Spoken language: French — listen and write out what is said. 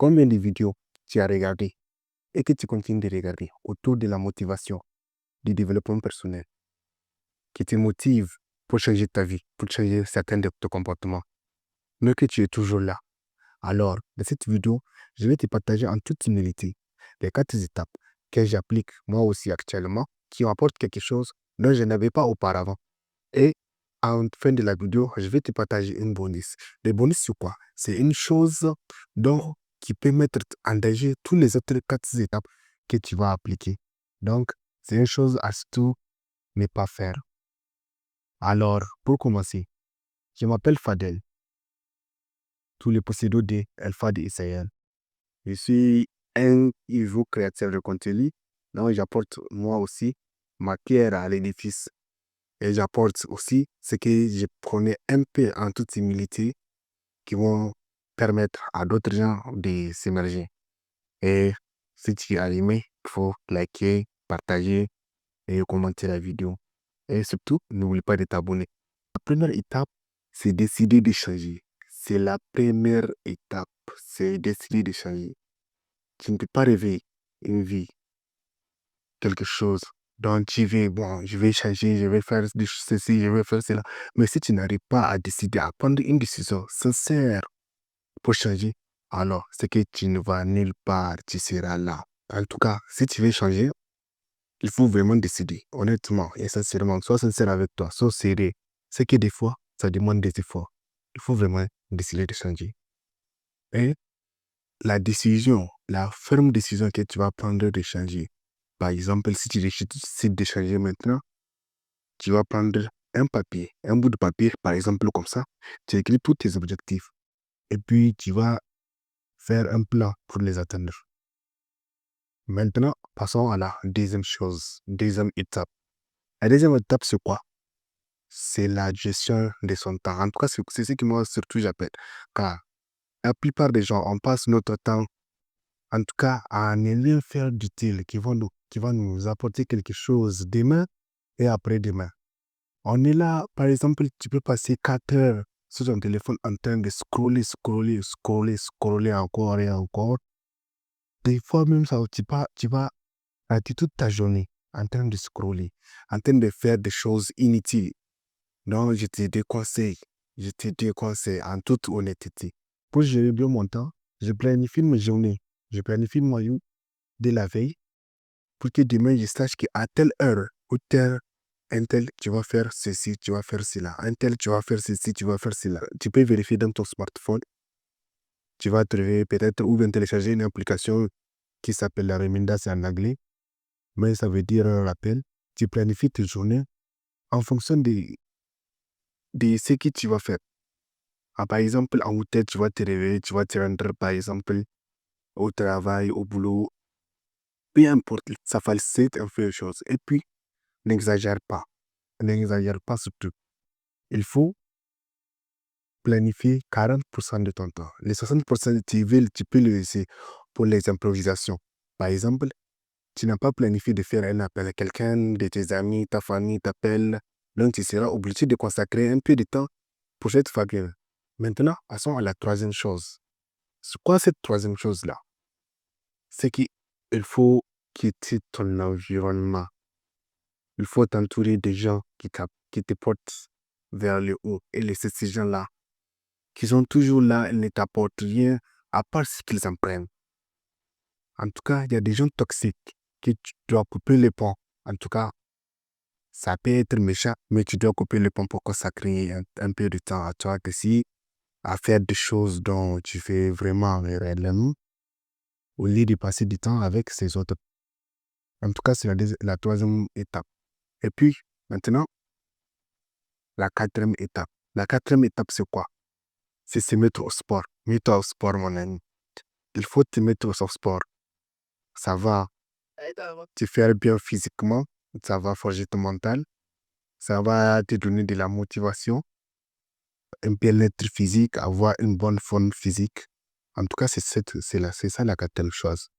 Combien de vidéos tu as regardé et que tu continues de regarder autour de la motivation, du développement personnel, qui te motive pour changer ta vie, pour changer certains de tes comportements, mais que tu es toujours là. Alors, dans cette vidéo, je vais te partager en toute humilité les 4 étapes que j'applique moi aussi actuellement, qui m'apportent quelque chose dont je n'avais pas auparavant. Et en fin de la vidéo, je vais te partager une bonus. Le bonus, c'est quoi? C'est une chose qui peut mettre en danger tous les autres 4 étapes que tu vas appliquer. Donc, c'est une chose à surtout ne pas faire. Alors, pour commencer, je m'appelle Fadel, tous les pseudos de Alpha de Israël. Je suis un nouveau créateur de contenu, donc j'apporte moi aussi ma pierre à l'édifice. Et j'apporte aussi ce que je prenais un peu en toute humilité qui vont permettre à d'autres gens de s'émerger. Et si tu as aimé, il faut liker, partager et commenter la vidéo. Et surtout, n'oublie pas de t'abonner. La première étape, c'est décider de changer. C'est la première étape, c'est décider de changer. Tu ne peux pas rêver une vie, quelque chose dont tu veux, bon, je vais changer, je vais faire ceci, je vais faire cela. Mais si tu n'arrives pas à décider, à prendre une décision sincère pour changer, alors c'est que tu ne vas nulle part, tu seras là. En tout cas, si tu veux changer, il faut vraiment décider, honnêtement et sincèrement. Sois sincère avec toi, sois sérieux. C'est que des fois, ça demande des efforts. Il faut vraiment décider de changer. Et la décision, la ferme décision que tu vas prendre de changer. Par exemple, si tu décides de changer maintenant, tu vas prendre un papier, un bout de papier, par exemple, comme ça. Tu écris tous tes objectifs. Et puis, tu vas faire un plan pour les atteindre. Maintenant, passons à la deuxième chose, deuxième étape. La deuxième étape, c'est quoi? C'est la gestion de son temps. En tout cas, c'est ce que moi, surtout, j'appelle. Car la plupart des gens, on passe notre temps, en tout cas, à ne rien faire d'utile qui va nous apporter quelque chose demain et après-demain. On est là, par exemple, tu peux passer 4 heures sur ton téléphone en train de scroller encore et encore. Des fois même, ça, tu vas rater toute ta journée en train de scroller, en train de faire des choses inutiles. Donc, je te déconseille en toute honnêteté. Pour gérer bien mon temps, je planifie mes journées. Je planifie ma journée de la veille pour que demain, je sache qu'à telle heure ou telle, un tel, tu vas faire ceci, tu vas faire cela. Un tel, tu vas faire ceci, tu vas faire cela. Tu peux vérifier dans ton smartphone. Tu vas trouver peut-être ou bien télécharger une application qui s'appelle la Reminders en anglais. Mais ça veut dire un rappel. Tu planifies tes journées en fonction de ce que tu vas faire. Par exemple, en hôtel, tu vas te réveiller, tu vas te rendre, par exemple, au travail, au boulot. Peu importe, ça facilite un peu les choses. Et puis, n'exagère pas. N'exagère pas surtout. Il faut planifier 40% de ton temps. Les 60%, tu peux le laisser pour les improvisations. Par exemple, tu n'as pas planifié de faire un appel à quelqu'un de tes amis, ta famille t'appelle. Donc, tu seras obligé de consacrer un peu de temps pour cette famille. Maintenant, passons à la troisième chose. C'est quoi cette troisième chose-là? C'est qu'il faut quitter ton environnement. Il faut t'entourer de gens qui te portent vers le haut. Et laisser ces gens-là, qui sont toujours là, ils ne t'apportent rien à part ce qu'ils en prennent. En tout cas, il y a des gens toxiques que tu dois couper les ponts. En tout cas, ça peut être méchant, mais tu dois couper les ponts pour consacrer un peu de temps à toi, que si à faire des choses dont tu fais vraiment réellement, au lieu de passer du temps avec ces autres. En tout cas, c'est la troisième étape. Et puis, maintenant, la quatrième étape. La quatrième étape, c'est quoi? C'est se mettre au sport. Mets-toi au sport, mon ami. Il faut te mettre au sport. Ça va te faire bien physiquement, ça va forger ton mental, ça va te donner de la motivation, un bien-être physique, avoir une bonne forme physique. En tout cas, c'est ça la quatrième chose.